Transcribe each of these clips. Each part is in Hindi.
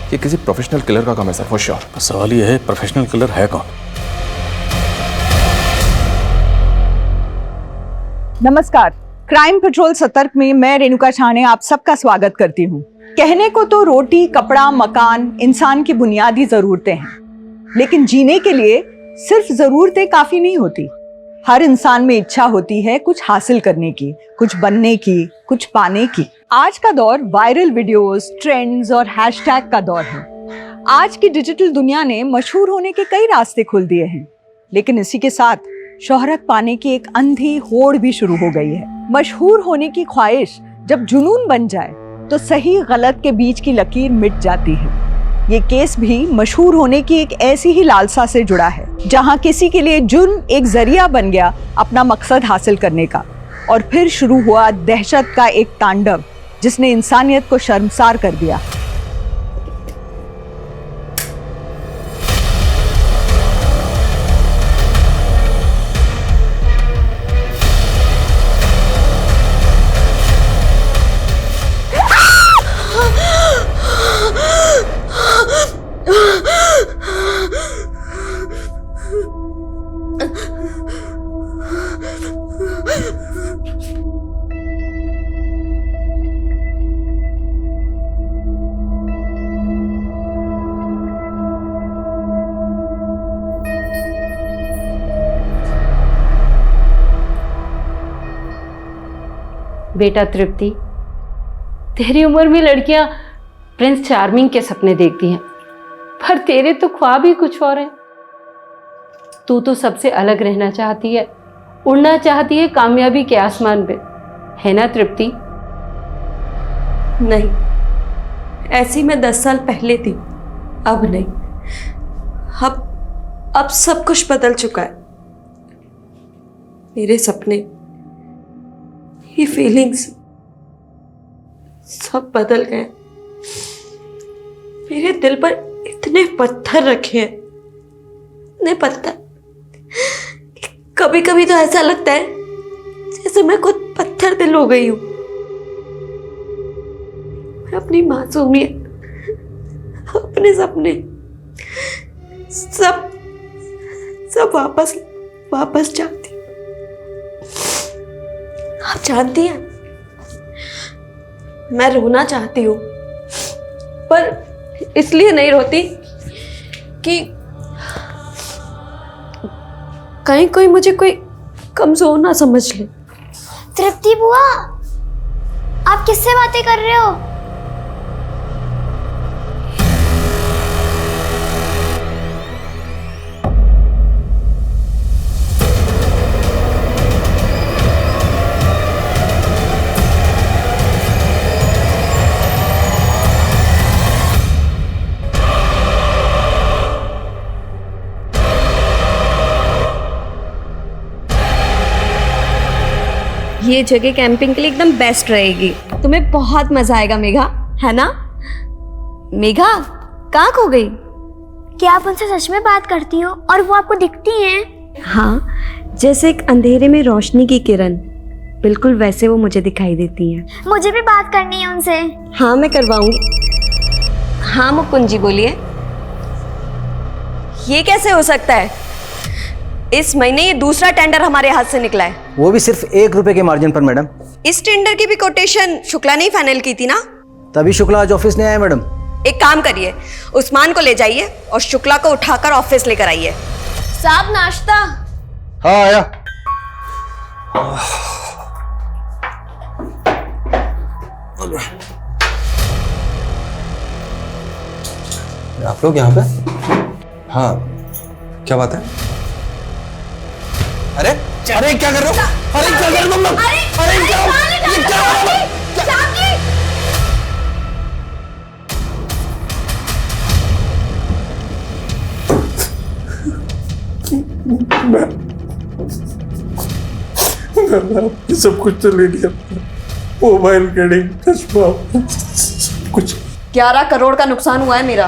ये किसी प्रोफेशनल किलर का काम है सर, फॉर श्योर। सवाल ये है प्रोफेशनल किलर है कौन? नमस्कार, क्राइम पेट्रोल सतर्क में मैं रेणुका छाणे आप सबका स्वागत करती हूँ। कहने को तो रोटी, कपड़ा, मकान इंसान की बुनियादी जरूरतें हैं, लेकिन जीने के लिए सिर्फ जरूरतें काफी नहीं होती। हर इंसान में इच्छा होती है कुछ हासिल करने की, कुछ बनने की, कुछ पाने की। आज का दौर वायरल वीडियोस, ट्रेंड्स और हैशटैग का दौर है। आज की डिजिटल दुनिया ने मशहूर होने के कई रास्ते खोल दिए हैं, लेकिन इसी के साथ शोहरत पाने की एक अंधी होड़ भी शुरू हो गई है। मशहूर होने की ख्वाहिश जब जुनून बन जाए तो सही गलत के बीच की लकीर मिट जाती है। ये केस भी मशहूर होने की एक ऐसी ही लालसा से जुड़ा है, जहां किसी के लिए जुर्म एक जरिया बन गया अपना मकसद हासिल करने का, और फिर शुरू हुआ दहशत का एक तांडव जिसने इंसानियत को शर्मसार कर दिया। बेटा तृप्ति, तेरी उम्र में लड़कियां प्रिंस चार्मिंग के सपने देखती हैं, पर तेरे तो ख्वाब ही कुछ और हैं। तू तो सबसे अलग रहना चाहती है, उड़ना चाहती है कामयाबी के आसमान पे, है ना तृप्ति? नहीं, ऐसी मैं 10 साल पहले थी, अब नहीं। अब सब कुछ बदल चुका है। मेरे सपने, ये फीलिंग्स सब बदल गए। मेरे दिल पर इतने पत्थर रखे हैं, इतने पत्थर। कभी कभी तो ऐसा लगता है जैसे मैं खुद पत्थर दिल हो गई हूं। मैं अपनी मासूमियत, अपने सपने सब वापस चाहती हूं। आप जानती हैं, मैं रोना चाहती हूँ, पर इसलिए नहीं रोती कि कहीं कोई मुझे कोई कमजोर ना समझ ले। तृप्ति बुआ, आप किससे बातें कर रहे हो? ये जगह कैंपिंग के लिए एकदम बेस्ट रहेगी। तुम्हें बहुत मजा आएगा मेघा, है ना? मेघा कहाँ खो गई? क्या आप उनसे सच में बात करती हो और वो आपको दिखती हैं? हाँ, जैसे एक अंधेरे में रोशनी की किरण, बिल्कुल वैसे वो मुझे दिखाई देती हैं। मुझे भी बात करनी है उनसे। हाँ, मैं करवाऊंगी। हाँ मुकुंद जी, बोलिए। ये कैसे हो सकता है? इस महीने ये दूसरा टेंडर हमारे हाथ से निकला है, वो भी सिर्फ 1 रुपए के मार्जिन पर मैडम। इस टेंडर की भी कोटेशन शुक्ला ने ही फाइनल की थी ना? तभी शुक्ला आज ऑफिस नहीं आया मैडम। एक काम करिए, उस्मान को ले जाइए और शुक्ला को उठाकर ऑफिस लेकर आइए। साहब नाश्ता। हाँ आया। आप लोग यहाँ पे? हाँ, क्या बात है? अरे अरे क्या कर रहे हो? अरे क्या कर रहे हो तुम लोग? अरे क्या मैंने सब कुछ तो ले लिया, मोबाइल, घड़ी, चश्मा, कुछ। 11 करोड़ का नुकसान हुआ है मेरा,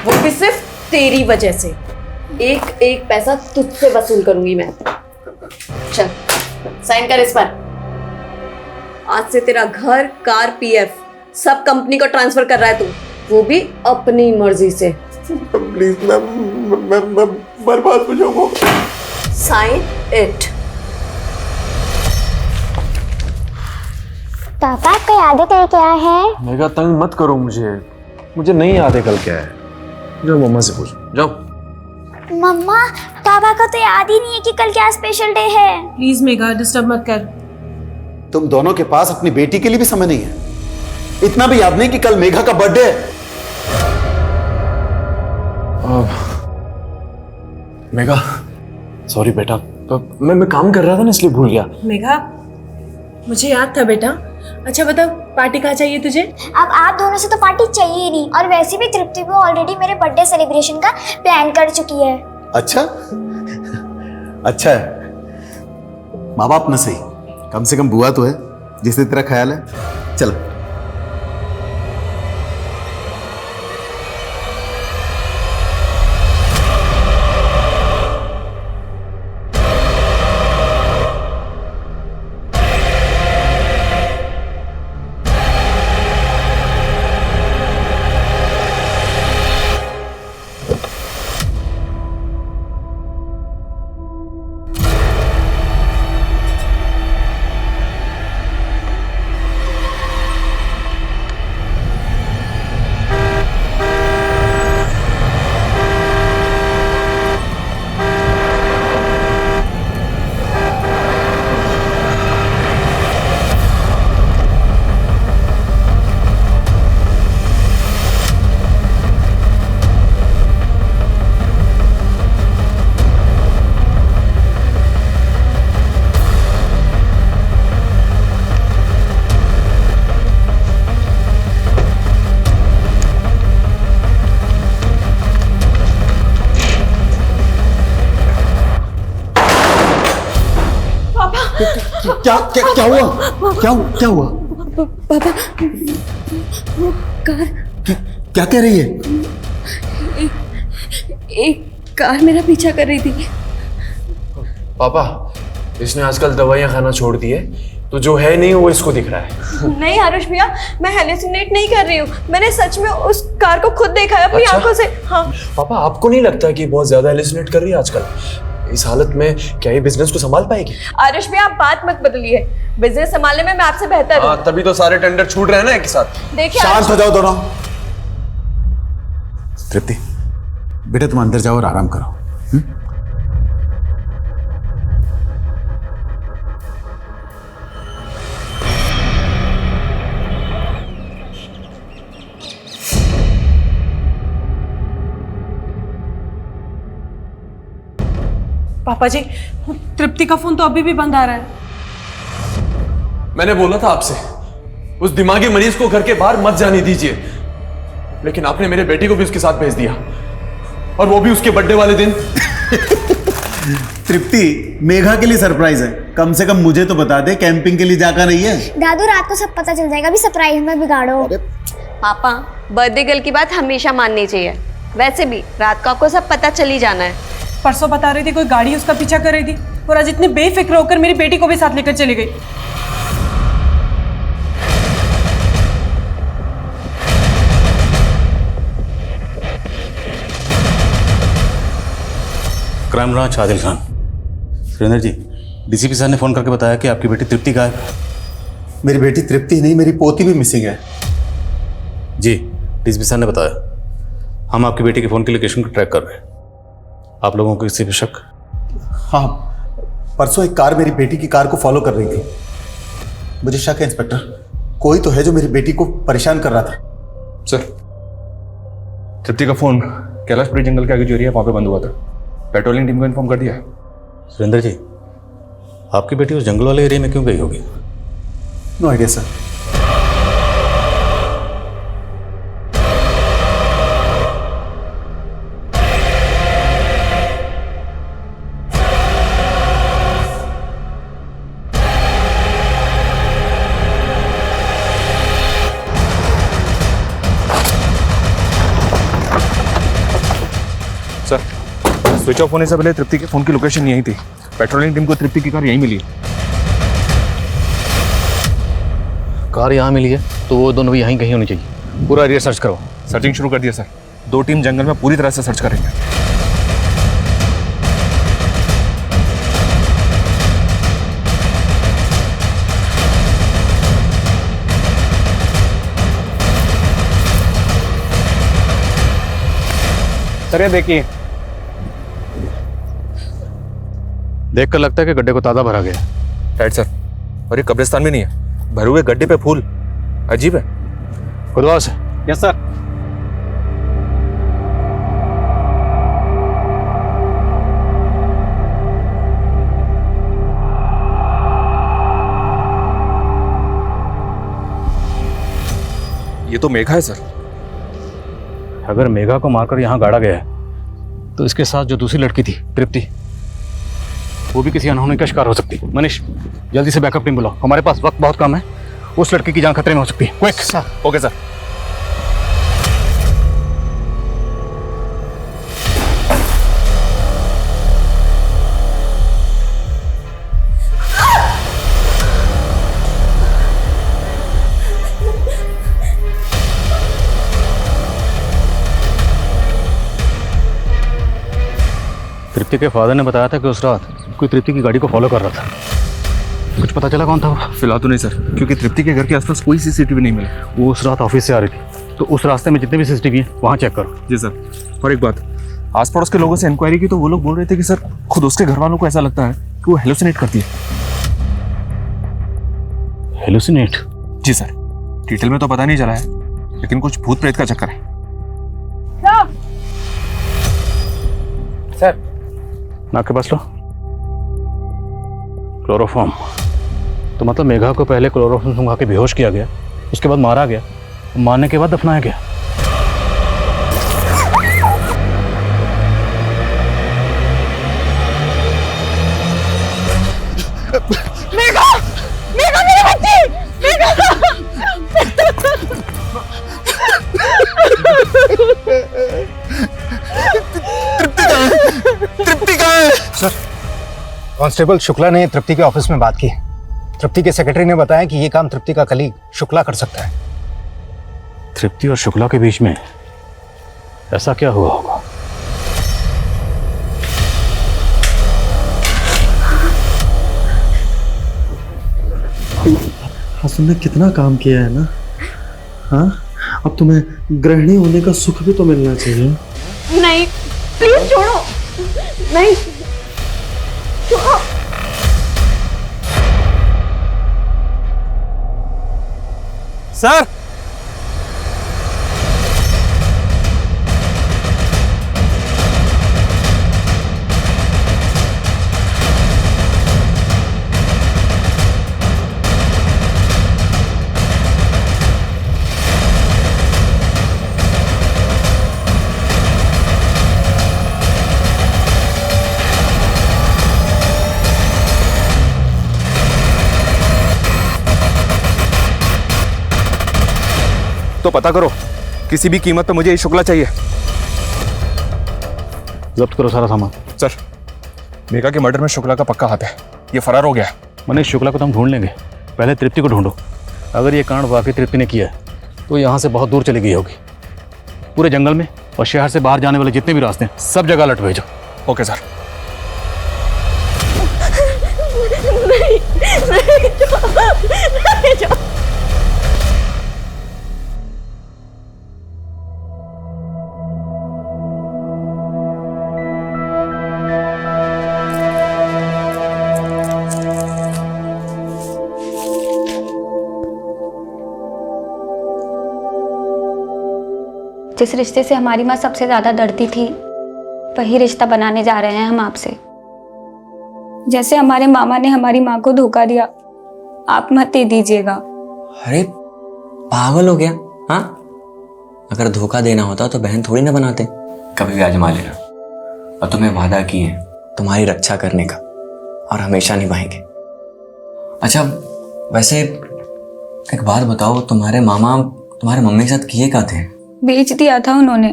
वो भी सिर्फ तेरी वजह से। एक एक पैसा तुझसे वसूल करूंगी मैं। चल साइन कर इस पर। आज से तेरा घर, कार, पीएफ सब कंपनी को ट्रांसफर कर रहा है तू। वो भी अपनी मर्जी से। प्लीज मैं बर्बाद हो जाऊंगा। Sign it. पापा आपको याद है कल क्या है? मेगा तंग मत करो मुझे नहीं याद है कल क्या है। जाओ मम्मा से पूछो, जाओ। मम्मा पापा को तो याद ही नहीं है कि कल क्या स्पेशल डे है। प्लीज मेघा डिस्टर्ब मत कर। तुम दोनों के पास अपनी बेटी के लिए भी समय नहीं है। इतना भी याद नहीं कि कल मेघा का बर्थडे है। मेगा सॉरी बेटा, तो मैं काम कर रहा था ना इसलिए भूल गया। मेघा मुझे याद था बेटा। अच्छा बता पार्टी कहाँ चाहिए तुझे? अब आप दोनों से तो पार्टी चाहिए ही नहीं, और वैसे भी तृप्ति वो ऑलरेडी मेरे बर्थडे सेलिब्रेशन का प्लान कर चुकी है। अच्छा अच्छा है, माँ बाप न सही, कम से कम बुआ तो है जिससे तेरा ख्याल है। चल क्या हुआ? क्या हुआ? पापा वो कार, क्या कह रही है? एक कार मेरा पीछा कर रही थी। पापा इसने आजकल दवाइयाँ खाना छोड़ दी है, तो जो है नहीं वो इसको दिख रहा है। नहीं आरुष भैया, मैं हेलुसिनेट नहीं कर रही हूँ, मैंने सच में उस कार को खुद देखा है अपनी आंखों से। हाँ पापा आपको नहीं लगता कि बहुत ज्यादा हेलुसिनेट कर रही है आजकल? इस हालत में क्या ये बिजनेस को संभाल पाएगी? आरुष भैया आप बात मत बदलिए, बिजनेस संभालने में मैं आपसे बेहतर हूँ। तभी तो सारे टेंडर छूट रहे हैं ना एक साथ। देखिए शांत हो जाओ दोनों। तृप्ति बेटा तुम अंदर जाओ और आराम करो। पापा जी तृप्ति का फोन तो अभी भी बंद आ रहा है। मैंने बोला था आपसे उस दिमागी मरीज को घर के बाहर मत जाने दीजिए, लेकिन आपने मेरे बेटी को भी उसके साथ भेज दिया, और वो भी उसके बर्थडे वाले दिन। तृप्ति मेघा के लिए सरप्राइज है, कम से कम मुझे तो बता दे, कैंपिंग के लिए जाकर नहीं है। दादू रात को सब पता चल जाएगा, अभी सरप्राइज मत बिगाड़ो। पापा बर्थडे गर्ल की बात हमेशा माननी चाहिए, वैसे भी रात को आपको सब पता चल ही जाना है। परसों बता रही थी कोई गाड़ी उसका पीछा कर रही थी, और आज इतने बेफिक्र होकर मेरी बेटी को भी साथ लेकर चली गई। Crime branch Adil Khan. Surendra ji, DCP sir ने फोन करके बताया कि आपकी बेटी तृप्ति गायब है। मेरी बेटी तृप्ति नहीं, मेरी पोती भी मिसिंग है। जी डीसीपी सर ने बताया, हम आपकी बेटी के फोन की लोकेशन को ट्रैक कर रहे हैं। आप लोगों को किसी पे शक? हाँ, परसों एक कार मेरी बेटी की कार को फॉलो कर रही थी। मुझे शक है इंस्पेक्टर, कोई तो है जो मेरी बेटी को परेशान कर रहा था। सर तृप्ति का फोन कैलाशपुरी जंगल के आगे जो एरिया वहां पे बंद हुआ था, पेट्रोलिंग टीम को इन्फॉर्म कर दिया है। सुरेंद्र जी, आपकी बेटी उस जंगल वाले एरिया में क्यों गई होगी? No idea sir. Sir switch off होने से पहले तृप्ति के फोन की लोकेशन यही थी। पेट्रोलिंग टीम को तृप्ति की कार यहीं मिली। कार यहाँ मिली है तो वो दोनों भी यहीं कहीं होनी चाहिए। पूरा एरिया सर्च करो। सर्चिंग शुरू कर दिया सर। 2 टीम जंगल में पूरी तरह से सर्च करेंगे। सर ये देखिए, देखकर लगता है कि गड्ढे को ताज़ा भरा गया। Right sir. और ये कब्रिस्तान भी नहीं है, भरे हुए गड्ढे पे फूल, अजीब है। खुदवा से। Yes sir. ये तो मेघा है सर। अगर मेघा को मारकर यहाँ गाड़ा गया है तो इसके साथ जो दूसरी लड़की थी तृप्ति, वो भी किसी अनहोनी का शिकार हो सकती है। मनीष, जल्दी से बैकअप टीम बुलाओ, हमारे पास वक्त बहुत कम है। उस लड़की की जान खतरे में हो सकती है। Quick sir. Okay sir. Tripti के फादर ने बताया था कि उस रात कोई तृप्ति की गाड़ी को फॉलो कर रहा था। कुछ पता चला कौन था वो? फिलहाल तो नहीं सर, क्योंकि तृप्ति के घर के आसपास कोई सीसीटीवी नहीं मिला। वो उस रात ऑफिस से आ रही थी, तो उस रास्ते में जितने भी सीसीटीवी हैं वहाँ चेक करो। जी सर। और एक बात, आस पड़ोस के लोगों से इंक्वायरी की तो वो लोग बोल रहे थे कि सर खुद उसके घर वालों को ऐसा लगता है कि वो हेलुसिनेट करती है। हेलुसिनेट? जी सर। डिटेल में तो पता नहीं चला है, लेकिन कुछ भूत प्रेत का चक्कर है। सर नाक के पास लो। क्लोरोफॉर्म। तो मतलब मेघा को पहले क्लोरोफॉर्म सुंघा के बेहोश किया गया, उसके बाद मारा गया, मारने के बाद दफनाया गया। मेघा! मेघा मेरी बच्ची! मेघा! तृप्ति कहाँ है? सर, कांस्टेबल शुक्ला ने तृप्ति के ऑफिस में बात की। तृप्ति के सेक्रेटरी ने बताया कि ये काम तृप्ति का कलीग शुक्ला कर सकता है। तृप्ति और शुक्ला के बीच में ऐसा क्या हुआ होगा? हासिल ने कितना काम किया है ना। हाँ, अब तुम्हें गृहिणी होने का सुख भी तो मिलना चाहिए। नहीं, प्लीज छोड़ो। नहीं, छोड़ो। सर तो पता करो, किसी भी कीमत पे मुझे ये शुक्ला चाहिए। जब्त करो सारा सामान। सर, मेघा के मर्डर में शुक्ला का पक्का हाथ है, ये फरार हो गया है। मनीष, शुक्ला को तो हम ढूंढ लेंगे, पहले तृप्ति को ढूंढो। अगर ये कांड वाकई तृप्ति ने किया है तो यहाँ से बहुत दूर चली गई होगी। पूरे जंगल में और शहर से बाहर जाने वाले जितने भी रास्ते हैं सब जगह अलर्ट भेजो। Okay sir. नहीं, नहीं, नहीं, जिस रिश्ते से हमारी माँ सबसे ज्यादा डरती थी, वही रिश्ता बनाने जा रहे हैं हम आपसे। जैसे हमारे मामा ने हमारी माँ को धोखा दिया, आप मत दे दीजिएगा। अरे पागल हो गया? हाँ, अगर धोखा देना होता तो बहन थोड़ी ना बनाते। कभी भी आजमा लेना, और तुम्हें वादा किए हैं तुम्हारी रक्षा करने का, और हमेशा निभाएंगे। अच्छा वैसे एक बात बताओ, तुम्हारे मामा तुम्हारे मम्मी के साथ किए क्या थे? बेच दिया था उन्होंने।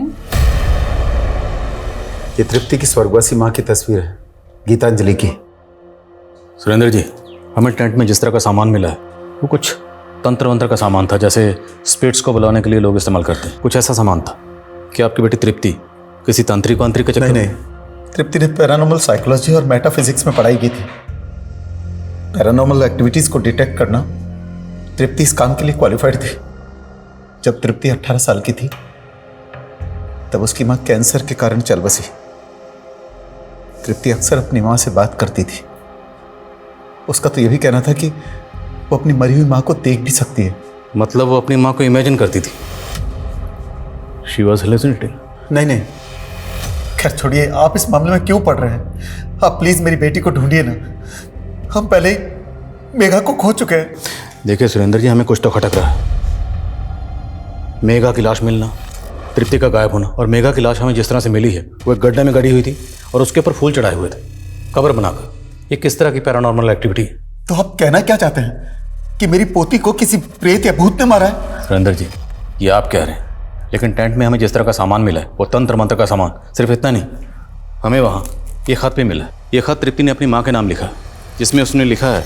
ये तृप्ति की स्वर्गवासी माँ की तस्वीर है, गीतांजलि की। सुरेंद्र जी, हमें टेंट में जिस तरह का सामान मिला है वो कुछ तंत्र वंत्र का सामान था, जैसे स्पिरिट्स को बुलाने के लिए लोग इस्तेमाल करते हैं, कुछ ऐसा सामान था। क्या आपकी बेटी तृप्ति किसी तांत्रिक वांत्रिक के चक्कर नहीं, तृप्ति ने पैरानॉर्मल साइकोलॉजी और मेटाफिजिक्स में पढ़ाई की थी। पैरानॉर्मल एक्टिविटीज को डिटेक्ट करना तृप्ति इस काम के लिए क्वालिफाइड थी। जब तृप्ति 18 साल की थी तब उसकी मां कैंसर के कारण चल बसी। तृप्ति अक्सर अपनी मां से बात करती थी। उसका तो यह भी कहना था कि वो अपनी मरी हुई मां को देख भी सकती है। मतलब वो अपनी माँ को इमेजिन करती थी। She was hallucinating. नहीं, खैर छोड़िए, आप इस मामले में क्यों पड़ रहे हैं? आप प्लीज मेरी बेटी को ढूंढिए ना। हम पहले ही मेघा को खो चुके हैं। देखिए सुरेंद्र जी, हमें कुछ तो खटक रहा है। मेघा की लाश मिलना, तृप्ति का गायब होना, और मेघा की लाश हमें जिस तरह से मिली है वो एक गड्ढे में गड़ी हुई थी और उसके ऊपर फूल चढ़ाए हुए थे कब्र बनाकर। ये किस तरह की पैरानॉर्मल एक्टिविटी है? तो आप कहना क्या चाहते हैं कि मेरी पोती को किसी प्रेत या भूत ने मारा है? सुरेंद्र जी, ये आप कह रहे हैं, लेकिन टेंट में हमें जिस तरह का सामान मिला है वो तंत्र मंत्र का सामान। सिर्फ इतना नहीं, हमें वहाँ ये खत भी मिला है। ये खत तृप्ति ने अपनी माँ के नाम लिखा है, जिसमें उसने लिखा है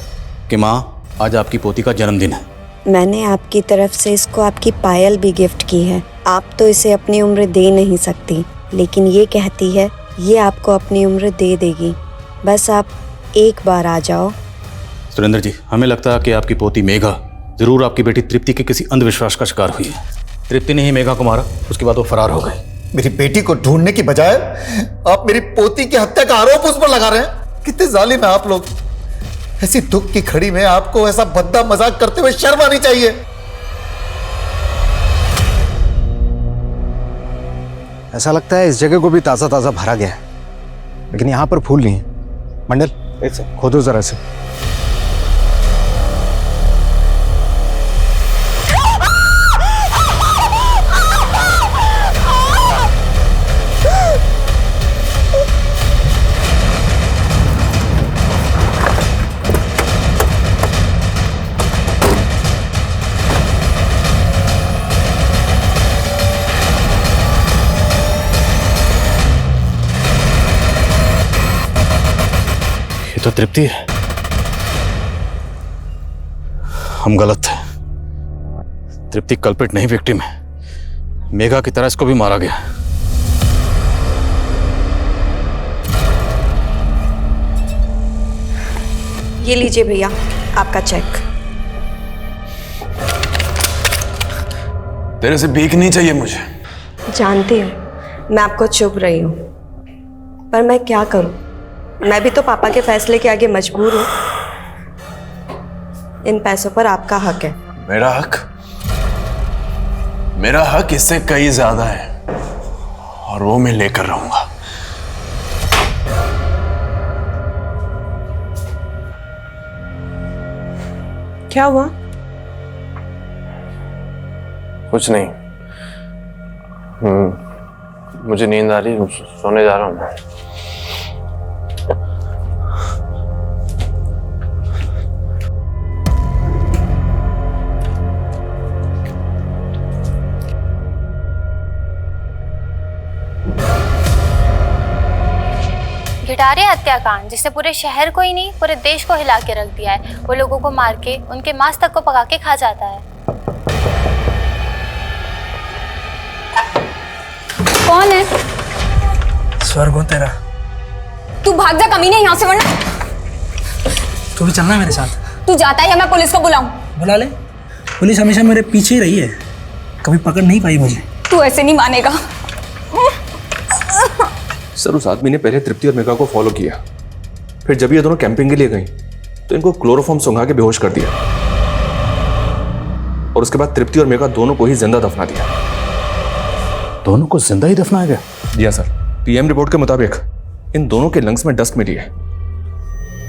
कि माँ, आज आपकी पोती का जन्मदिन है। मैंने आपकी तरफ से इसको आपकी पायल भी गिफ्ट की है। आप तो इसे अपनी उम्र दे नहीं सकती, लेकिन ये कहती है ये आपको अपनी उम्र दे देगी। बस आप एक बार आ जाओ। सुरेंद्र जी, हमें लगता है कि आपकी पोती मेघा जरूर आपकी बेटी तृप्ति के किसी अंधविश्वास का शिकार हुई है। तृप्ति ने ही मेघा को मारा, उसके बाद वो फरार हो गए। मेरी बेटी को ढूंढने की बजाय आप मेरी पोती की हत्या का आरोप उस पर लगा रहे हैं। कितने जालिम हैं आप लोग। ऐसी दुख की खड़ी में आपको ऐसा भद्दा मजाक करते हुए शर्म आनी चाहिए। ऐसा लगता है इस जगह को भी ताज़ा ताज़ा भरा गया है, लेकिन यहाँ पर फूल नहीं है। मंडल, खोदो जरा से। ये तो तृप्ति है। हम गलत थे। तृप्ति कल्पित नहीं, विक्टिम है। मेघा की तरह इसको भी मारा गया। ये लीजिए भैया आपका चेक। तेरे से भीख नहीं चाहिए मुझे। जानती हूँ मैं आपको चुभ रही हूँ, पर मैं क्या करूँ? मैं भी तो पापा के फैसले के आगे मजबूर हूँ। इन पैसों पर आपका हक है। मेरा हक? मेरा हक इससे कई ज्यादा है, और वो मैं लेकर रहूंगा। क्या हुआ? कुछ नहीं। मुझे नींद आ रही है, सोने जा रहा हूँ मैं। घिटारे हत्याकांड, जिसने पूरे शहर को ही नहीं पूरे देश को हिला के रख दिया है। वो लोगों को मार के उनके मांस तक को पका के खा जाता है। कौन है? स्वर्ग हो तेरा। तू भाग जा कमीने यहाँ से, वरना तू भी चलना मेरे साथ। तू जाता है या मैं पुलिस को बुलाऊं? बुला ले। पुलिस हमेशा मेरे पीछे ही रही है, कभी पकड़ नहीं पाई मुझे। तू ऐसे नहीं मानेगा। सर, उस आदमी ने पहले तृप्ति और मेघा को फॉलो किया, फिर जब ये दोनों कैंपिंग के लिए गई तो इनको क्लोरोफॉर्म सुंघा के बेहोश कर दिया, और उसके बाद तृप्ति और मेघा दोनों को ही जिंदा दफना दिया। दोनों को जिंदा ही दफनाया गया? जी हाँ सर। पीएम रिपोर्ट के मुताबिक इन दोनों के लंग्स में डस्ट मिली है।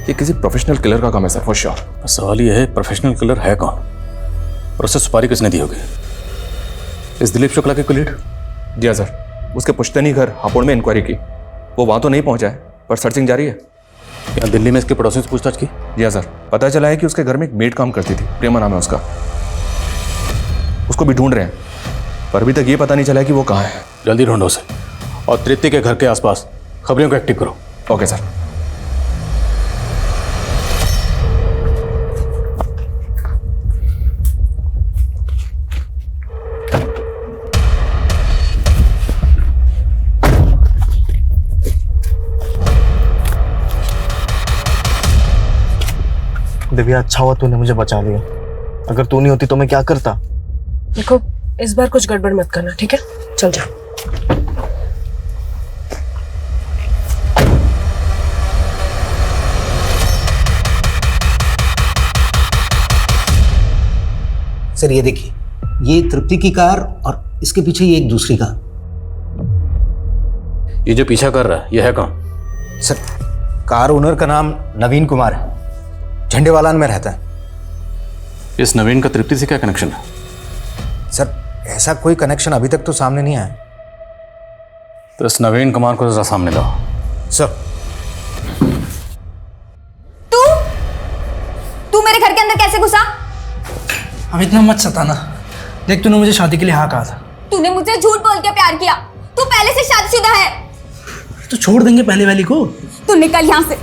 ये किसी प्रोफेशनल किलर का काम है सर, फॉर श्योर। सवाल यह है, प्रोफेशनल किलर है कौन, और उससे सुपारी किसने दी होगी? इस दिलीप शुक्ला के कुलीड? जी हाँ सर। उसके पुश्तैनी घर हापुड़ में इंक्वायरी की, वो वहां तो नहीं पहुंचा है, पर सर्चिंग जारी है। क्या दिल्ली में इसके पड़ोसी से पूछताछ की? जी हाँ सर। पता चला है कि उसके घर में एक मेड काम करती थी, प्रेमा नाम है उसका। उसको भी ढूंढ रहे हैं, पर अभी तक ये पता नहीं चला कि वो कहाँ है। जल्दी ढूंढो उसे, और तृप्ति के घर के आसपास खबरियों को एक्टिव करो। Okay sir. दिव्या, अच्छा हुआ तूने मुझे बचा लिया। अगर तू नहीं होती तो मैं क्या करता। देखो इस बार कुछ गड़बड़ मत करना, ठीक है? चल जा। सर ये देखिए, ये तृप्ति की कार और इसके पीछे ये एक दूसरी कार। ये जो पीछा कर रहा है ये है कौन? सर कार ओनर का नाम नवीन कुमार है, झंडेवालान में रहता है। इस नवीन का तृप्ति से क्या कनेक्शन है? सर ऐसा कोई कनेक्शन अभी तक तो सामने नहीं आया। तो इस नवीन कुमार को जरा सामने लाओ। सर तू मेरे घर के अंदर कैसे घुसा? अब इतना मत सताना। देख तूने मुझे शादी के लिए हाँ कहा था। तूने मुझसे झूठ बोल के प्यार किया। तू पहले से शादीशुदा है। तो छोड़ देंगे पहले वाली को। तू निकल यहाँ से।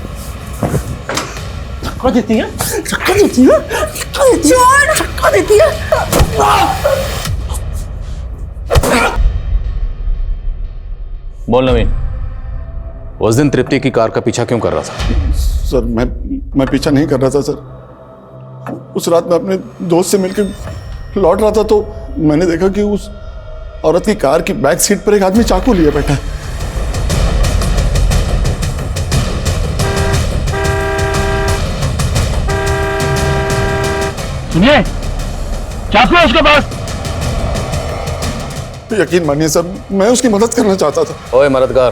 धक्का देती है, धक्का देती है, धक्का देती है, धक्का देती है। बोल नवीन, उस दिन तृप्ति की कार का पीछा क्यों कर रहा था? सर मैं पीछा नहीं कर रहा था सर। उस रात मैं अपने दोस्त से मिलकर लौट रहा था तो मैंने देखा कि उस औरत की कार की बैक सीट पर एक आदमी चाकू लिए बैठा है। सुनिए, चाकू है उसके पास। यकीन मानिए सर, मैं उसकी मदद करना चाहता था। ओए मददगार,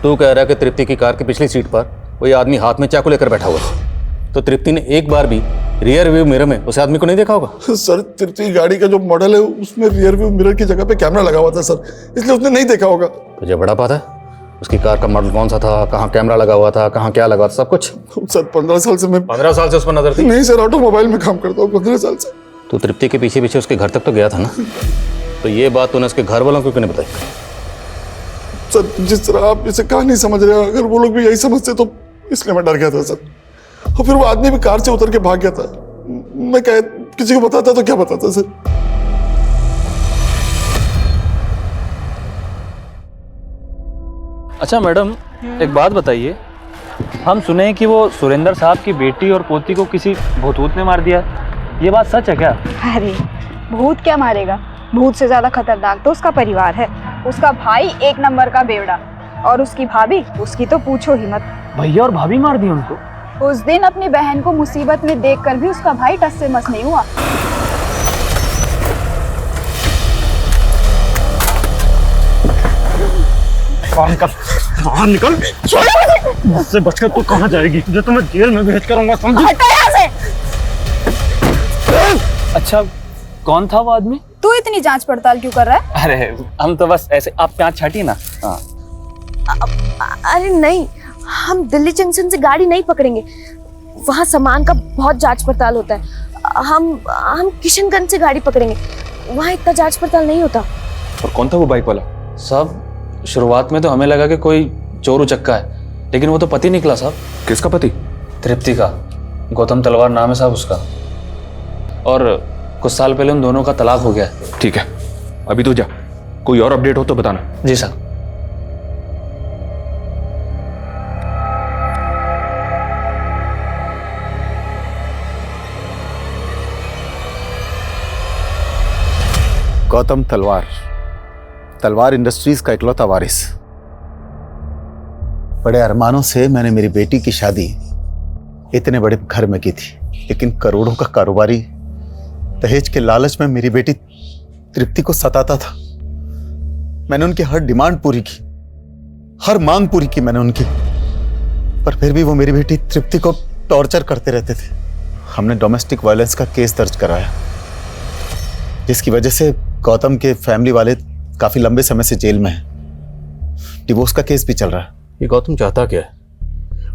तू कह रहा है कि तृप्ति की कार की पिछली सीट पर कोई आदमी हाथ में चाकू लेकर बैठा हुआ था, तो तृप्ति ने एक बार भी रियर व्यू मिरर में उस आदमी को नहीं देखा होगा? सर तृप्ति गाड़ी का जो मॉडल है उसमें रियर व्यू मिरर की जगह पे कैमरा लगा हुआ था सर, इसलिए उसने नहीं देखा होगा। तुझे बड़ा पता है उसकी कार का मॉडल कौन सा था, कहाँ कैमरा लगा हुआ था, कहाँ क्या लगा था, सब कुछ? सर 15 साल से मैं 15 साल से उस पर नजर थी? नहीं सर, ऑटोमोबाइल में काम करता हूँ 15 साल से। तू तृप्ति के पीछे पीछे उसके घर तक तो गया था ना, तो ये बात तूने उसके घर वालों को क्यों नहीं बताई? सर जिस तरह आप इसे कहा नहीं समझ रहे, अगर वो लोग भी यही समझते तो इसलिए मैं डर गया था सर। और फिर वो आदमी भी कार से उतर के भाग गया था। मैं क्या किसी को बताता तो क्या बताता सर? अच्छा मैडम, एक बात बताइए, हम सुने हैं कि वो सुरेंद्र साहब की बेटी और पोती को किसी भूत ने मार दिया, ये बात सच है क्या? अरे भूत क्या मारेगा, भूत से ज्यादा खतरनाक तो उसका परिवार है। उसका भाई एक नंबर का बेवड़ा और उसकी भाभी, उसकी तो पूछो ही मत। भैया और भाभी मार दी उनको? उस दिन अपनी बहन को मुसीबत में देखकर भी उसका भाई टस से मस नहीं हुआ। बाहर निकल, मुझसे बचकर तू कहाँ जाएगी? तुझे तो मैं जेल में भेज करूंगा, समझी? हटा यहाँ से। अच्छा कौन था वो आदमी? तू इतनी जांच पड़ताल क्यों कर रहा है? अरे हम तो बस ऐसे, आप जांच छाटिए ना। हाँ। अरे नहीं, हम दिल्ली जंक्शन से गाड़ी नहीं पकड़ेंगे, वहाँ सामान का बहुत जांच पड़ताल होता है। हम किशनगंज से गाड़ी पकड़ेंगे, वहाँ इतना जांच पड़ताल नहीं होता। और कौन था वो बाइक वाला? साहब शुरुआत में तो हमें लगा कि कोई चोर उचक्का है, लेकिन वो तो पति निकला साहब। किसका पति? तृप्ति का, गौतम तलवार नाम है साहब उसका, और कुछ साल पहले उन दोनों का तलाक हो गया है। ठीक है, अभी तो जा, कोई और अपडेट हो तो बताना। जी साहब। गौतम तलवार इंडस्ट्रीज का इकलौता वारिस। बड़े अरमानों से मैंने मेरी बेटी की शादी इतने बड़े घर में की थी, लेकिन करोड़ों का कारोबारी दहेज के लालच में मेरी बेटी तृप्ति को सताता था। मैंने उनकी हर डिमांड पूरी की, हर मांग पूरी की मैंने उनकी, पर फिर भी वो मेरी बेटी तृप्ति को टॉर्चर करते रहते थे। हमने डोमेस्टिक वायलेंस का केस दर्ज कराया, जिसकी वजह से गौतम के फैमिली वाले काफी लंबे समय से जेल में हैं। डिवोर्स का केस भी चल रहा है। ये गौतम चाहता क्या है?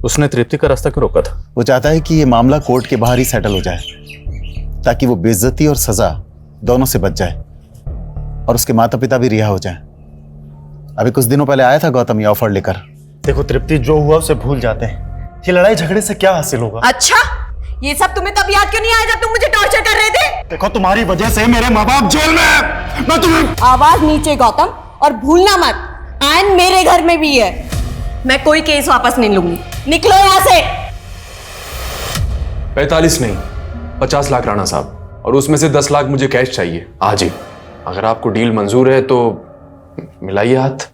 उसने तृप्ति का रास्ता क्यों रोका था? वो चाहता है कि ये मामला कोर्ट के बाहर ही सेटल हो जाए, ताकि वो बेइज्जती और सजा दोनों से बच जाए और उसके माता पिता भी रिहा हो जाएं। अभी कुछ दिनों पहले आया था गौतम ये ऑफर लेकर। देखो तृप्ति, जो हुआ उसे भूल जाते हैं। ये लड़ाई झगड़े से क्या हासिल होगा? अच्छा, ये सब तुम्हें तब याद क्यों नहीं आया जब तुम मुझे टॉर्चर कर रहे थे? देखो तुम्हारी वजह से मेरे माँ बाप जेल में है। मैं तुम्हें आवाज नीचे गौतम, और भूलना मत, आयन मेरे घर में भी है। मैं कोई केस वापस नहीं लूंगी, निकलो यहाँ से। 45 नहीं, 50 लाख राणा साहब, और उसमें से 10 लाख मुझे कैश चाहिए आज ही। अगर आपको डील मंजूर है तो मिलाइए हाथ।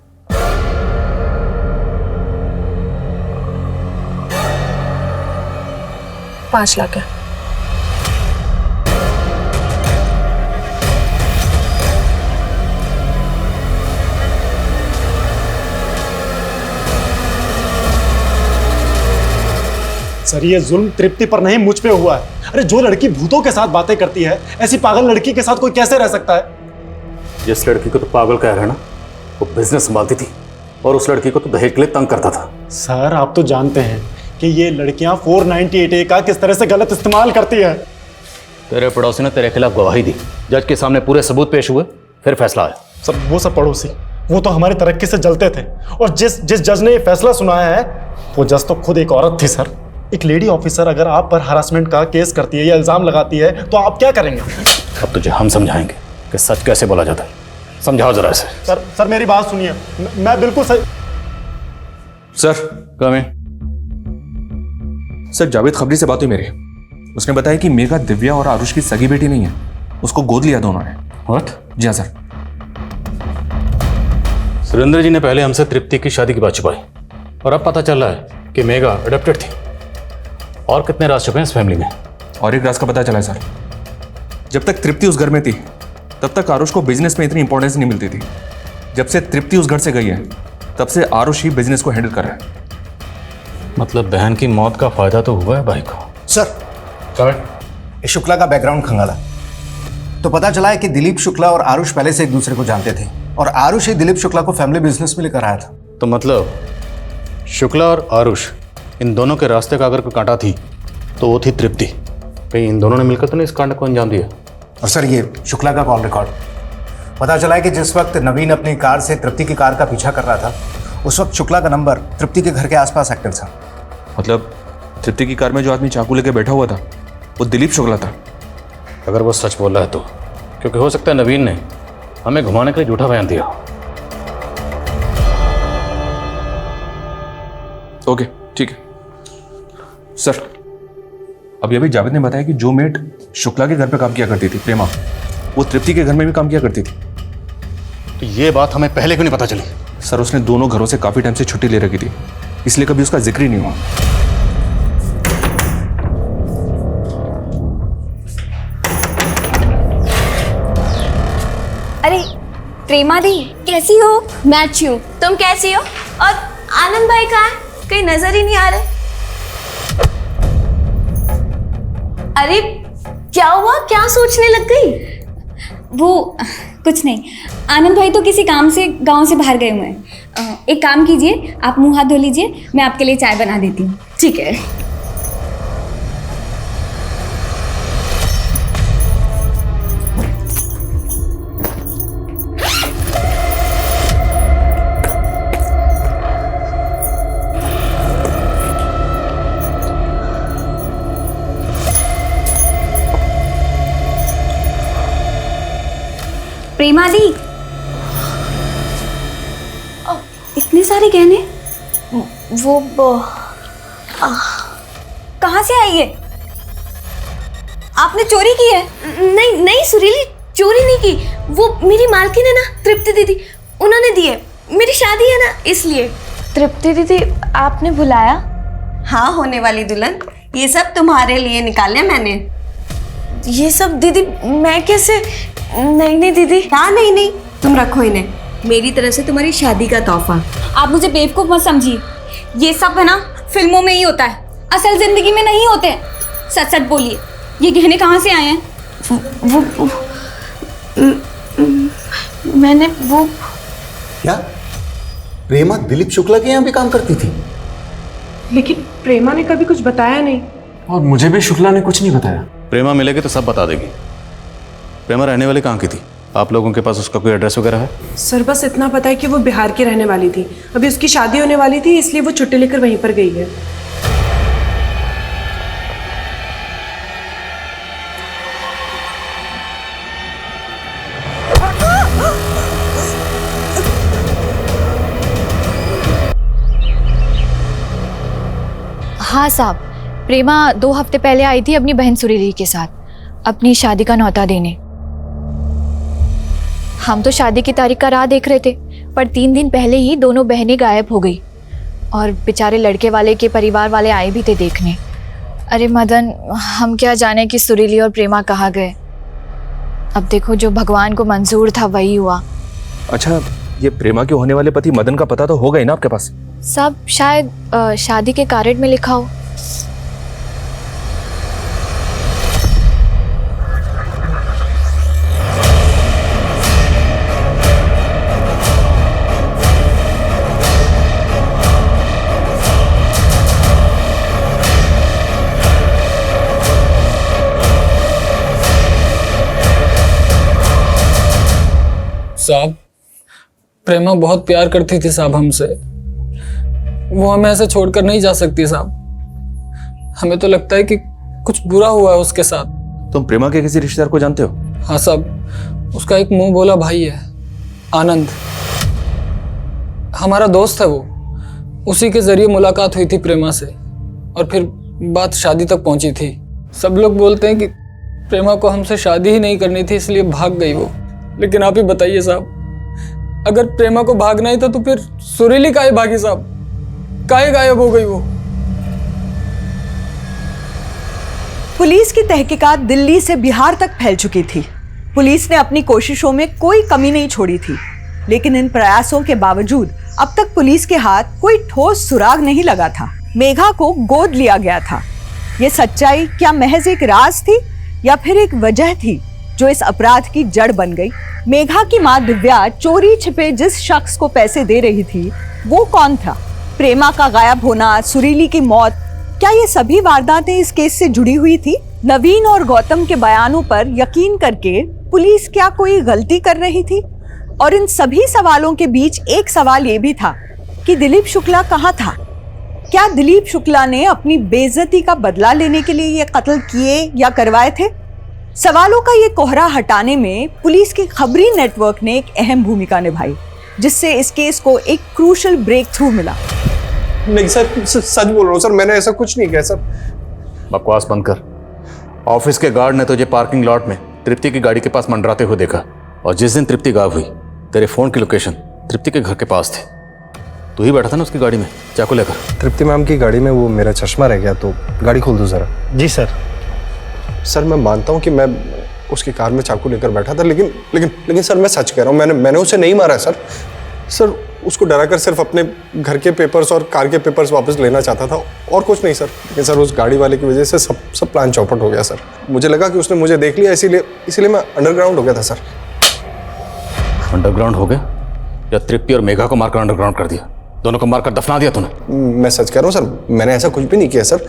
5 लाख है। सर ये जुल्म तृप्ति पर नहीं मुझ पे हुआ है। अरे जो लड़की भूतों के साथ बातें करती है, ऐसी पागल लड़की के साथ कोई कैसे रह सकता है? जिस लड़की को तो पागल कह रहे हैं ना, वो बिजनेस संभालती थी और उस लड़की को तो दहेज के लिए तंग करता था। सर आप तो जानते हैं कि ये लड़कियां 498A का किस तरह से गलत इस्तेमाल करती है। तेरे पड़ोसी ने तेरे खिलाफ गवाही दी, जज के सामने पूरे सबूत पेश हुए, फिर फैसला आया। सर वो सब पड़ोसी, वो तो हमारी तरक्की से जलते थे, और जिस जज ने ये फैसला सुनाया है वो जज तो खुद एक औरत थी। सर एक लेडी ऑफिसर अगर आप पर हरासमेंट का केस करती है या इल्जाम लगाती है तो आप क्या करेंगे? अब तुझे हम समझाएंगे कि सच कैसे बोला जाता है। समझाओ जरा इसे। सर मेरी बात सुनिए, मैं बिल्कुल सही। सर कम सर, जावेद खबरी से बात हुई मेरी। उसने बताया कि मेघा दिव्या और आरुष की सगी बेटी नहीं है, उसको गोद लिया था उन्होंने। व्हाट? जी हाँ सर। सुरेंद्र जी ने पहले हमसे तृप्ति की शादी की बात छुपाई, और अब पता चल रहा है कि मेघा अडॉप्टेड थी। और कितने राज छुपे हैं इस फैमिली में? और एक राज का पता चला है सर। जब तक तृप्ति उस घर में थी तब तक आरुष को बिजनेस में इतनी इंपॉर्टेंस नहीं मिलती थी। जब से तृप्ति उस घर से गई है तब से आरुष ही बिजनेस को हैंडल कर रहा है। मतलब बहन की मौत का फायदा तो हुआ है भाई को। सर शुक्ला का बैकग्राउंड खंगाला तो पता चला है कि दिलीप शुक्ला और आरुष पहले से एक दूसरे को जानते थे, और आरुष ही दिलीप शुक्ला को फैमिली बिजनेस में लेकर आया था। तो मतलब शुक्ला और आरुष इन दोनों के रास्ते का अगर कोई कांटा थी तो वो थी तृप्ति। कहीं इन दोनों ने मिलकर तो नहीं इस कांड को अंजाम दिया? और सर ये शुक्ला का कॉल रिकॉर्ड पता चला है कि जिस वक्त नवीन अपनी कार से तृप्ति की कार का पीछा कर रहा था, उस वक्त शुक्ला का नंबर तृप्ति के घर के आसपास एक्टिव था। मतलब तृप्ति की कार में जो आदमी चाकू लेके बैठा हुआ था वो दिलीप शुक्ला था। अगर वो सच बोल रहा है तो, क्योंकि हो सकता है नवीन ने हमें घुमाने के लिए झूठा बयान दिया। ओके ठीक है सर। अभी अभी जावेद ने बताया कि जो मेट शुक्ला के घर पे काम किया करती थी प्रेमा, वो तृप्ति के घर में भी काम किया करती थी। तो ये बात हमें पहले क्यों नहीं पता चली? सर उसने दोनों घरों से काफी टाइम से छुट्टी ले रखी थी, इसलिए कभी उसका जिक्र ही नहीं हुआ। अरे प्रेमा दी कैसी हो? मैं अच्छी हूँ, तुम कैसी हो? और आनंद भाई कहाँ है? कहीं नजर ही नहीं आ रहे। अरे क्या हुआ, क्या सोचने लग गई? वो कुछ नहीं, आनंद भाई तो किसी काम से गांव से बाहर गए हुए हैं। एक काम कीजिए, आप मुंह हाथ धो लीजिए, मैं आपके लिए चाय बना देती हूँ। ठीक है। प्रेमा दी, इतने सारे गहने वो कहाँ से आई है? आपने चोरी की है? नहीं नहीं सुरीली, चोरी नहीं की। वो मेरी मालकिन है ना तृप्ति दीदी, उन्होंने दिए। मेरी शादी है ना इसलिए। तृप्ति दीदी आपने बुलाया? हाँ होने वाली दुल्हन, ये सब तुम्हारे लिए निकाले मैंने। ये सब दीदी मैं कैसे? नहीं नहीं दीदी। हाँ नहीं, तुम रखो इन्हें, मेरी तरफ से तुम्हारी शादी का तोहफा। आप मुझे बेवकूफ मत समझिए, ये सब है ना फिल्मों में ही होता है, असल जिंदगी में नहीं होते। सच सच बोलिए, ये गहने कहाँ से आए हैं? वो मैंने वो क्या प्रेमा दिलीप शुक्ला के यहाँ भी काम करती थी? लेकिन प्रेमा ने कभी कुछ बताया नहीं। और मुझे भी शुक्ला ने कुछ नहीं बताया। प्रेमा मिलेगी तो सब बता देगी। प्रेमा रहने वाली कहाँ की थी? आप लोगों के पास उसका कोई एड्रेस वगैरह है? सर बस इतना पता है कि वो बिहार की रहने वाली थी। अभी उसकी शादी होने वाली थी, इसलिए वो छुट्टी लेकर वहीं पर गई है। हाँ साहब, प्रेमा 2 हफ्ते पहले आई थी अपनी बहन सुरीली के साथ अपनी शादी का न्योता देने। हम तो शादी की तारीख का राह देख रहे थे, पर 3 दिन पहले ही दोनों बहनें गायब हो गई और बेचारे लड़के वाले के परिवार वाले आए भी थे देखने। अरे मदन, हम क्या जाने कि सुरीली और प्रेमा कहाँ गए। अब देखो, जो भगवान को मंजूर था वही हुआ। अच्छा, ये प्रेमा के होने वाले पति मदन का पता तो होगा ही ना आपके पास? सब शायद शादी के कार्ड में लिखा हो। साहब, प्रेमा बहुत प्यार करती थी साहब हमसे। वो हमें ऐसे छोड़कर नहीं जा सकती साहब। हमें तो लगता है कि कुछ बुरा हुआ है उसके साथ। तुम प्रेमा के किसी रिश्तेदार को जानते हो? हाँ साहब, उसका एक मुंह बोला भाई है, आनंद। हमारा दोस्त है वो। उसी के जरिए मुलाकात हुई थी प्रेमा से और फिर बात शादी तक पहुंची थी। सब लोग बोलते हैं कि प्रेमा को हमसे शादी ही नहीं करनी थी, इसलिए भाग गई वो। लेकिन आप ही बताइए साहब, अगर प्रेमा को भागना ही था तो फिर सुरीली काहे भागी साहब? काहे गायब हो गई वो? पुलिस की तहकीकात दिल्ली से बिहार तक फैल चुकी थी। पुलिस ने अपनी कोशिशों में कोई कमी नहीं छोड़ी थी, लेकिन इन प्रयासों के बावजूद अब तक पुलिस के हाथ कोई ठोस सुराग नहीं लगा था। मेघा को गोद लिया गया था। ये सच्चाई क्या महज एक राज थी या फिर एक वजह थी जो इस अपराध की जड़ बन गई? मेघा की मां दिव्या चोरी छिपे जिस शख्स को पैसे दे रही थी वो कौन था? प्रेमा का गायब होना, सुरीली की मौत, क्या ये सभी वारदातें इस केस से जुड़ी हुई थी? नवीन और गौतम के बयानों पर यकीन करके पुलिस क्या कोई गलती कर रही थी? और इन सभी सवालों के बीच एक सवाल ये भी था कि दिलीप शुक्ला कहाँ था? क्या दिलीप शुक्ला ने अपनी बेइज्जती का बदला लेने के लिए ये कत्ल किए या करवाए थे? सवालों का ये कोहरा हटाने में पुलिस की खबरी नेटवर्क ने एक अहम भूमिका निभाई, जिससे इस केस को एक क्रूशल ब्रेक थ्रू मिला। नहीं सर, सच बोल रहा हूँ सर, मैंने ऐसा कुछ नहीं किया सर। बकवास बंद कर। ऑफिस के गार्ड ने तुझे पार्किंग लॉट में तृप्ति की गाड़ी के पास मंडराते हुए देखा, और जिस दिन तृप्ति गायब हुई तेरे फोन की लोकेशन तृप्ति के घर के पास थी। तू ही बैठा था ना उसकी गाड़ी में चाकू लेकर? तृप्ति मैम की गाड़ी में वो मेरा चश्मा रह गया, तो गाड़ी खोल दो जरा। जी सर। सर मैं मानता हूँ कि मैं उसकी कार में चाकू लेकर बैठा था, लेकिन सर मैं सच कह रहा हूँ, मैंने उसे नहीं मारा सर। सर उसको डराकर सिर्फ अपने घर के पेपर्स और कार के पेपर्स वापस लेना चाहता था, और कुछ नहीं सर। लेकिन सर उस गाड़ी वाले की वजह से सब प्लान चौपट हो गया सर। मुझे लगा कि उसने मुझे देख लिया, इसीलिए मैं अंडरग्राउंड हो गया था सर। अंडरग्राउंड हो गया या तृप्ति और मेघा को मारकर अंडरग्राउंड कर दिया? दोनों को मारकर दफना दिया तूने? मैं सच कह रहा हूँ सर, मैंने ऐसा कुछ भी नहीं किया सर।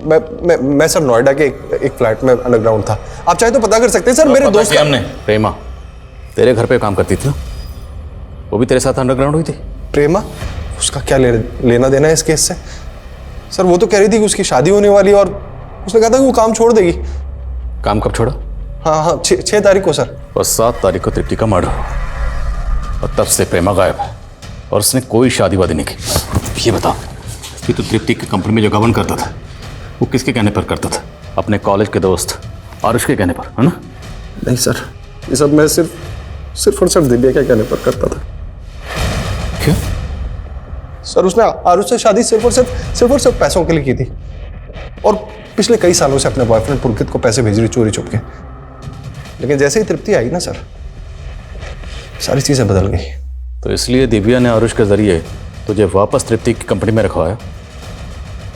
मैं सर नोएडा के एक फ्लैट में अंडरग्राउंड था। आप चाहे तो पता कर सकते हैं सर। मेरे दोस्त हमने प्रेमा तेरे घर पे काम करती थी ना, वो भी तेरे साथ अंडरग्राउंड हुई थी? प्रेमा, उसका क्या लेना देना है इस केस से? सर वो तो कह रही थी कि उसकी शादी होने वाली, और उसने कहा था कि वो काम छोड़ देगी। काम कब छोड़ा? हाँ 6 तारीख को सर। और 7 तारीख को तृप्ति का मर्डर हुआ, और तब से प्रेमा गायब है और उसने कोई शादी वादी नहीं की। ये बता कि तू तृप्ति की कंपनी में जो गबन करता था वो किसके कहने पर करता था? अपने कॉलेज के दोस्त आरुष के कहने पर, है ना? नहीं सर, ये सब मैं सिर्फ और सिर्फ दिव्या के कहने पर करता था। क्यों? सर उसने आरुष से शादी सिर्फ और सिर्फ पैसों के लिए की थी, और पिछले कई सालों से अपने बॉयफ्रेंड पुलकित को पैसे भेज रही चोरी छुप के। लेकिन जैसे ही तृप्ति आई ना सर, सारी चीजें बदल गई। तो इसलिए दिव्या ने आरुष के जरिए तुझे वापस तृप्ति की कंपनी में रखवाया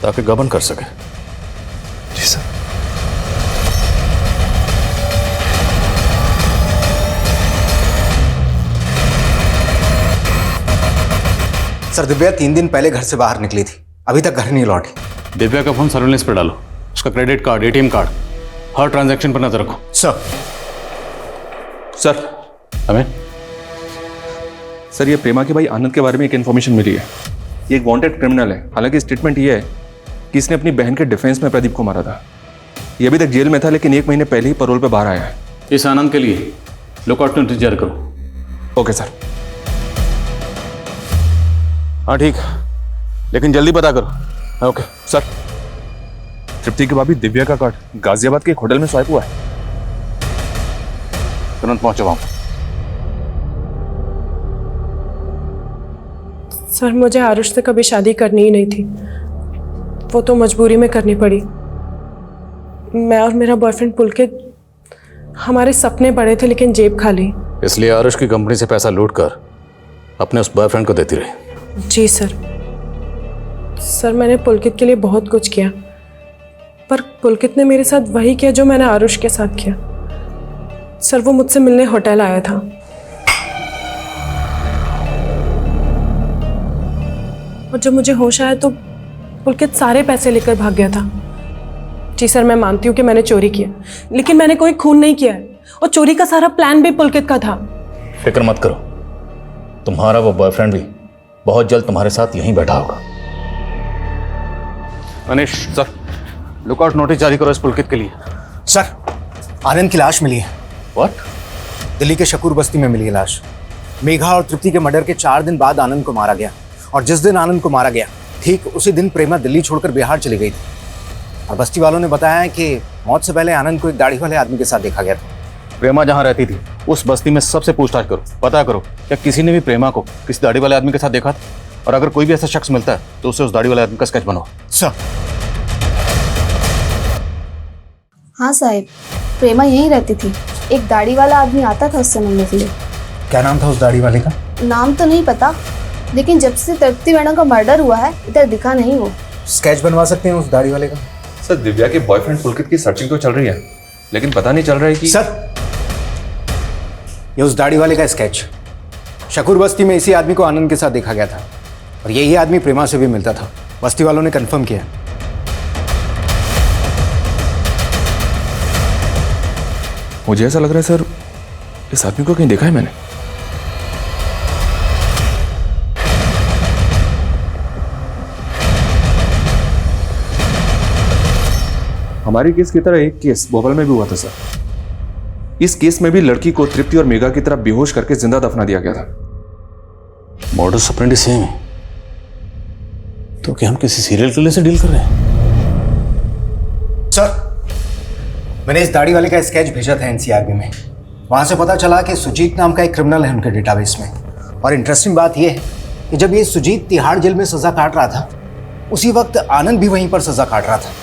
ताकि गबन कर सके। जी सर। सर दिव्या 3 दिन पहले घर से बाहर निकली थी, अभी तक घर नहीं लौटी। दिव्या का फोन सर्विलेंस पर डालो, उसका क्रेडिट कार्ड, एटीएम कार्ड, हर ट्रांजैक्शन पर नजर रखो। सर हमें सर ये प्रेमा के भाई आनंद के बारे में एक इन्फॉर्मेशन मिली है। ये एक वांटेड क्रिमिनल है। हालांकि स्टेटमेंट ये है कि इसने अपनी बहन के डिफेंस में प्रदीप को मारा था। ये अभी तक जेल में था, लेकिन 1 महीने पहले ही पैरोल पे बाहर आया है। इस आनंद के लिए लुकआउट नोटिस जारी करो। Okay sir. हाँ ठीक, लेकिन जल्दी पता करो। Okay sir. तृप्ति की भाभी दिव्या का कार्ड गाजियाबाद के एक होटल में स्वाइप हुआ है। तुरंत पहुंचो वहां। सर मुझे आरुष से कभी शादी करनी ही नहीं थी, वो तो मजबूरी में करनी पड़ी। मैं और मेरा बॉयफ्रेंड पुलकित, हमारे सपने बड़े थे लेकिन जेब खाली। इसलिए आरुष की कंपनी से पैसा लूट कर अपने उस बॉयफ्रेंड को देती रही। जी सर। सर मैंने पुलकित के लिए बहुत कुछ किया, पर पुलकित ने मेरे साथ वही किया जो मैंने आरुष के साथ किया। सर वो मुझसे मिलने होटल आया था, और जब मुझे होश आया तो पुलकित सारे पैसे लेकर भाग गया था। जी सर मैं मानती हूँ कि मैंने चोरी किया, लेकिन मैंने कोई खून नहीं किया है, और चोरी का सारा प्लान भी पुलकित का था। फिक्र मत करो, तुम्हारा वो बॉयफ्रेंड भी बहुत जल्द तुम्हारे साथ यहीं बैठा होगा। मनीष सर, लुकआउट नोटिस जारी करो इस पुलकित के लिए। सर, आनंद की लाश मिली है। व्हाट? दिल्ली के शकूर बस्ती में मिली है लाश। मेघा और तृप्ति के मर्डर के 4 दिन बाद आनंद को मारा गया, और जिस दिन आनंद को मारा गया ठीक उसी दिन प्रेमा दिल्ली छोड़कर बिहार चली गई थी। और बस्ती वालों ने बताया है कि मौत से पहले आनंद को एक दाढ़ी वाले आदमी के साथ देखा गया था। प्रेमा जहां रहती थी उस बस्ती में सबसे पूछताछ करो, पता करो क्या किसी ने भी प्रेमा को किसी दाढ़ी वाले आदमी के साथ देखा था, और अगर कोई भी ऐसा शख्स मिलता है तो उससे उस दाढ़ी वाले आदमी का स्केच बनाओ। सर। हाँ साहब, प्रेमा यहीं रहती थी। एक दाढ़ी वाला आदमी आता था उससे मिलने के लिए। क्या नाम था उस दाढ़ी वाले का? नाम तो नहीं पता, लेकिन जब से तृप्ति मैडम का मर्डर हुआ है इधर दिखा नहीं वो। स्केच बनवा सकते हैं उस दाढ़ी वाले का? सर दिव्या के बॉयफ्रेंड पुलकित की सर्चिंग तो चल रही है, लेकिन पता नहीं चल रहा है कि सर ये उस दाढ़ी वाले का स्केच। शकूर बस्ती में इसी आदमी को आनंद के साथ देखा गया था, और यही आदमी प्रेमा से भी मिलता था। बस्ती वालों ने कंफर्म किया। मुझे ऐसा लग रहा है सर, इस आदमी को कहीं देखा है मैंने। हमारे केस की तरह एक केस भोपाल में भी हुआ था सर। इस केस में भी लड़की को तृप्ति और मेघा की तरह बेहोश करके जिंदा दफना दिया गया था। मॉडस ऑपरेंडी सेम है, तो क्या हम किसी सीरियल किलर से डील कर रहे हैं? सर मैंने इस दाढ़ी वाले का स्केच भेजा था एनसीआरबी में। वहां से पता चला कि सुजीत नाम का एक क्रिमिनल है उनके डेटाबेस में। और इंटरेस्टिंग बात यह है कि जब ये सुजीत तिहाड़ जेल में सजा काट रहा था, उसी वक्त आनंद भी वहीं पर सजा काट रहा था।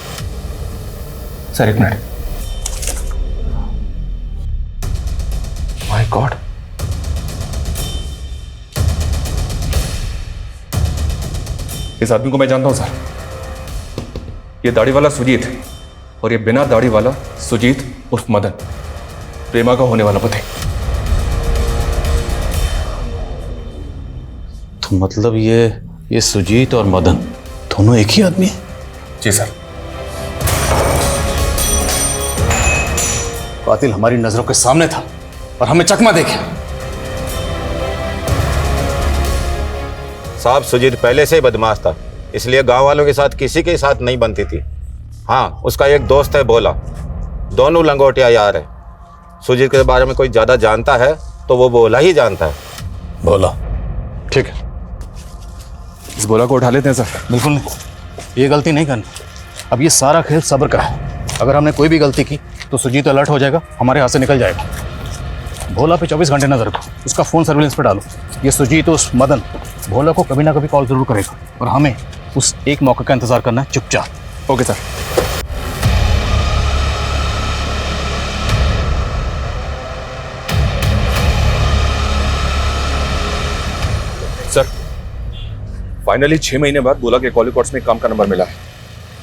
सर एक मिनट। माय गॉड, इस आदमी को मैं जानता हूं सर। ये दाढ़ी वाला सुजीत, और ये बिना दाढ़ी वाला सुजीत उर्फ मदन, प्रेमा का होने वाला पति। तो मतलब ये सुजीत और मदन दोनों एक ही आदमी है? जी सर। कातिल हमारी नजरों के सामने था और हमें चकमा देखे। साहब सुजीत पहले से ही बदमाश था, इसलिए गांव वालों के साथ किसी के साथ नहीं बनती थी। हाँ, उसका एक दोस्त है भोला, दोनों लंगोटिया यार है। सुजीत के बारे में कोई ज्यादा जानता है तो वो भोला ही जानता है। भोला, ठीक है, इस भोला को उठा लेते हैं सर। बिल्कुल नहीं, ये गलती नहीं करनी। अब ये सारा खेल सब्र का है। अगर हमने कोई भी गलती की तो सुजीत अलर्ट हो जाएगा, हमारे हाथ से निकल जाएगा। भोला पे 24 घंटे नजर रखो, उसका फोन सर्विलेंस पे डालो। ये सुजीत उस मदन भोला को कभी ना कभी कॉल जरूर करेगा, और हमें उस एक मौके का इंतजार करना है चुपचाप। Okay sir. सर फाइनली 6 महीने बाद भोला के कॉल रिकॉर्ड्स में काम का नंबर मिला है।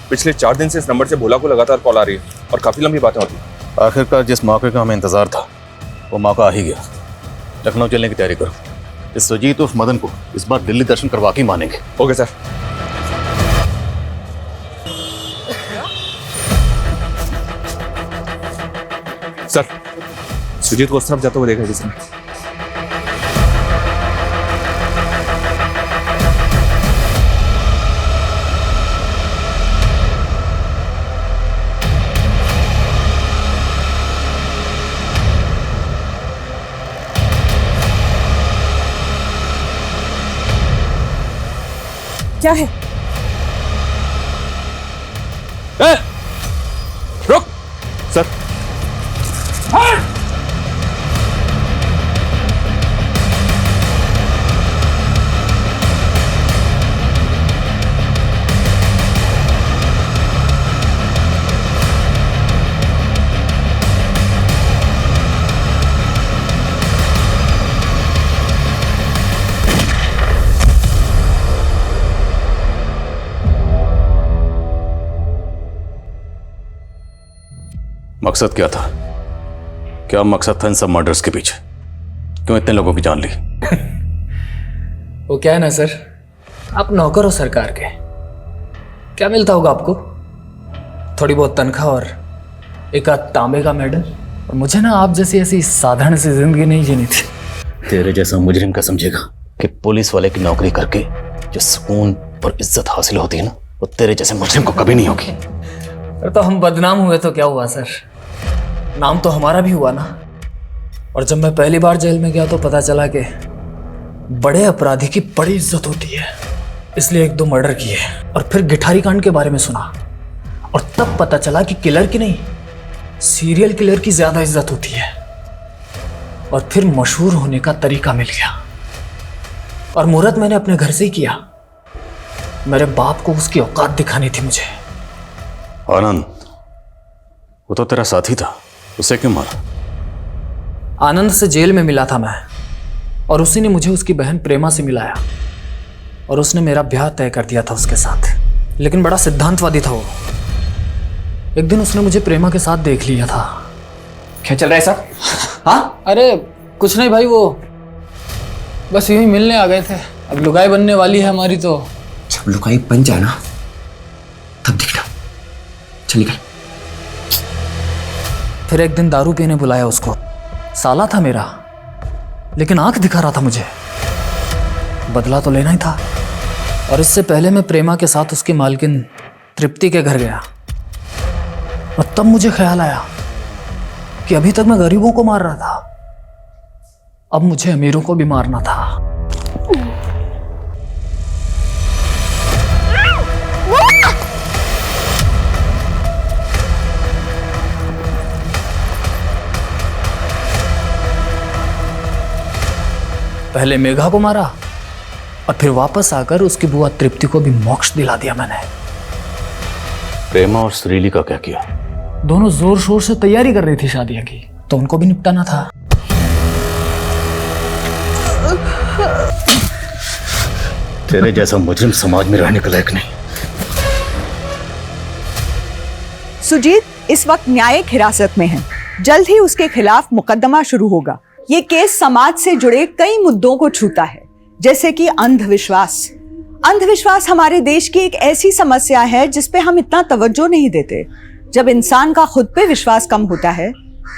पिछले 4 दिन से इस नंबर से भोला को लगातार कॉल आ रही है, और काफी लंबी बातें होती हैं। आखिरकार जिस मौके का हमें इंतजार था वो मौका आ ही गया। लखनऊ चलने की तैयारी करो। इस सुजीत उर्फ मदन को इस बार दिल्ली दर्शन करवा के मानेंगे। Okay sir. सर सुजीत को उस तरफ जाते हुए देखा जिसने। क्या है? सर मकसद क्या था? क्या मकसद था इन सब मर्डर्स के पीछे? क्यों इतने लोगों की जान ली? वो क्या है ना सर, आप नौकर हो सरकार के, क्या मिलता होगा आपको? थोड़ी बहुत तनख्वाह और एक आध तांबे का मेडल। और मुझे ना आप जैसी ऐसी साधारण सी जिंदगी नहीं जीनी थी। तेरे जैसा मुजरिम का समझेगा कि पुलिस वाले की नौकरी करके जो सुकून और इज्जत हासिल होती है ना, वो तेरे जैसे मुजरिम को कभी नहीं होगी। अरे तो हम बदनाम हुए तो क्या हुआ सर, नाम तो हमारा भी हुआ ना। और जब मैं पहली बार जेल में गया तो पता चला कि बड़े अपराधी की बड़ी इज्जत होती है, इसलिए एक दो मर्डर किए। और फिर गिठारी कांड के बारे में सुना और तब पता चला कि किलर की नहीं, सीरियल किलर की ज्यादा इज्जत होती है। और फिर मशहूर होने का तरीका मिल गया और मुहूर्त मैंने अपने घर से ही किया। मेरे बाप को उसकी औकात दिखानी थी मुझे। आनंद, वो तो तेरा साथी था, उसे क्यों मारा? आनंद से जेल में मिला था मैं, और उसी ने मुझे उसकी बहन प्रेमा से मिलाया और उसने मेरा ब्याह तय कर दिया था उसके साथ। लेकिन बड़ा सिद्धांतवादी था वो। एक दिन उसने मुझे प्रेमा के साथ देख लिया था। क्या चल रहा है साहब? हाँ? अरे कुछ नहीं भाई, वो बस यूं ही मिलने आ गए थे। अब लुगाई बनने वाली है हमारी तो। जब लुगाई बन जाए ना तब दिखना। चल निकल। फिर एक दिन दारू पीने बुलाया उसको। साला था मेरा, लेकिन आंख दिखा रहा था मुझे। बदला तो लेना ही था। और इससे पहले मैं प्रेमा के साथ उसकी मालकिन तृप्ति के घर गया और तब मुझे ख्याल आया कि अभी तक मैं गरीबों को मार रहा था, अब मुझे अमीरों को भी मारना था। पहले मेघा को मारा और फिर वापस आकर उसकी बुआ तृप्ति को भी मोक्ष दिला दिया मैंने। प्रेमा और श्रीली का क्या किया? दोनों जोर शोर से तैयारी कर रही थी शादी की, तो उनको भी निपटाना था। तेरे जैसा मुजरिम समाज में रहने का लायक नहीं। सुजीत इस वक्त न्यायिक हिरासत में है। जल्द ही उसके खिलाफ मुकदमा शुरू होगा। ये केस समाज से जुड़े कई मुद्दों को छूता है, जैसे कि अंधविश्वास। अंधविश्वास हमारे देश की एक ऐसी समस्या है जिस पे हम इतना तवज्जो नहीं देते। जब इंसान का खुद पे विश्वास कम होता है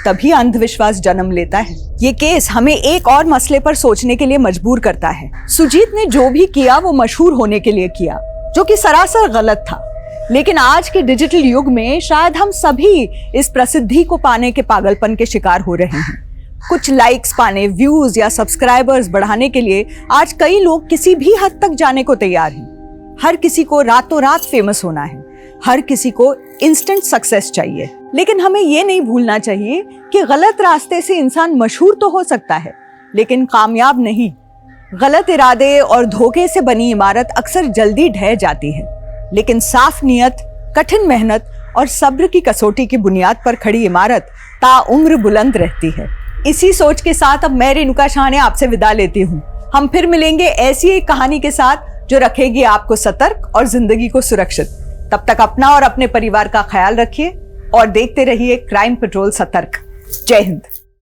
तभी अंधविश्वास जन्म लेता है। ये केस हमें एक और मसले पर सोचने के लिए मजबूर करता है। सुजीत ने जो भी किया वो मशहूर होने के लिए किया, जो कि सरासर गलत था। लेकिन आज के डिजिटल युग में शायद हम सभी इस प्रसिद्धि को पाने के पागलपन के शिकार हो रहे हैं। कुछ लाइक्स पाने, व्यूज या सब्सक्राइबर्स बढ़ाने के लिए आज कई लोग किसी भी हद तक जाने को तैयार हैं। हर किसी को रातों रात फेमस होना है, हर किसी को इंस्टेंट सक्सेस चाहिए। लेकिन हमें ये नहीं भूलना चाहिए कि गलत रास्ते से इंसान मशहूर तो हो सकता है लेकिन कामयाब नहीं। गलत इरादे और धोखे से बनी इमारत अक्सर जल्दी ढह जाती है, लेकिन साफ नियत, कठिन मेहनत और सब्र की कसौटी की बुनियाद पर खड़ी इमारत ताउम्र बुलंद रहती है। इसी सोच के साथ अब मैं रेणुका शाहने आपसे विदा लेती हूँ। हम फिर मिलेंगे ऐसी एक कहानी के साथ जो रखेगी आपको सतर्क और जिंदगी को सुरक्षित। तब तक अपना और अपने परिवार का ख्याल रखिए और देखते रहिए क्राइम पेट्रोल सतर्क। जय हिंद।